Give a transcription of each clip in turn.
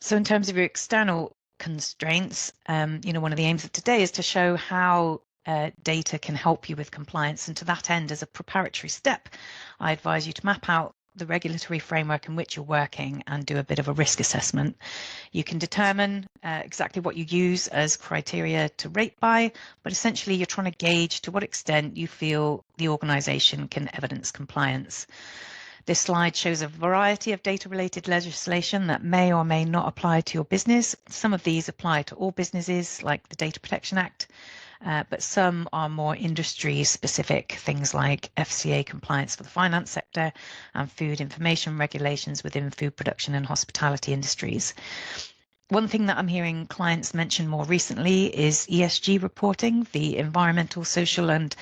So in terms of your external constraints, one of the aims of today is to show how data can help you with compliance. And to that end, as a preparatory step, I advise you to map out the regulatory framework in which you're working and do a bit of a risk assessment. You can determine exactly what you use as criteria to rate by, but essentially you're trying to gauge to what extent you feel the organization can evidence compliance. This slide shows a variety of data-related legislation that may or may not apply to your business. Some of these apply to all businesses, like the Data Protection Act, but some are more industry-specific, things like FCA compliance for the finance sector and food information regulations within food production and hospitality industries. One thing that I'm hearing clients mention more recently is ESG reporting, the environmental, social, and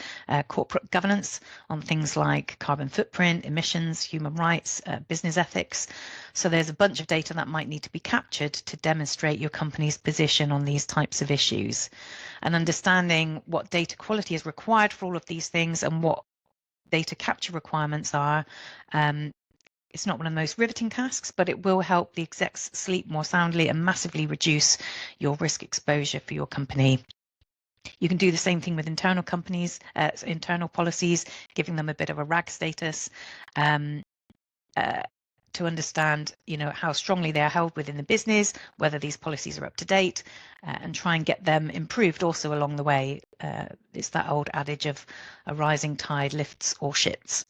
corporate governance on things like carbon footprint, emissions, human rights, business ethics. So there's a bunch of data that might need to be captured to demonstrate your company's position on these types of issues. And understanding what data quality is required for all of these things and what data capture requirements are, it's not one of the most riveting tasks, but it will help the execs sleep more soundly and massively reduce your risk exposure for your company. You can do the same thing with internal companies, internal policies, giving them a bit of a RAG status to understand, how strongly they are held within the business, whether these policies are up to date, and try and get them improved also along the way. It's that old adage of a rising tide lifts all ships.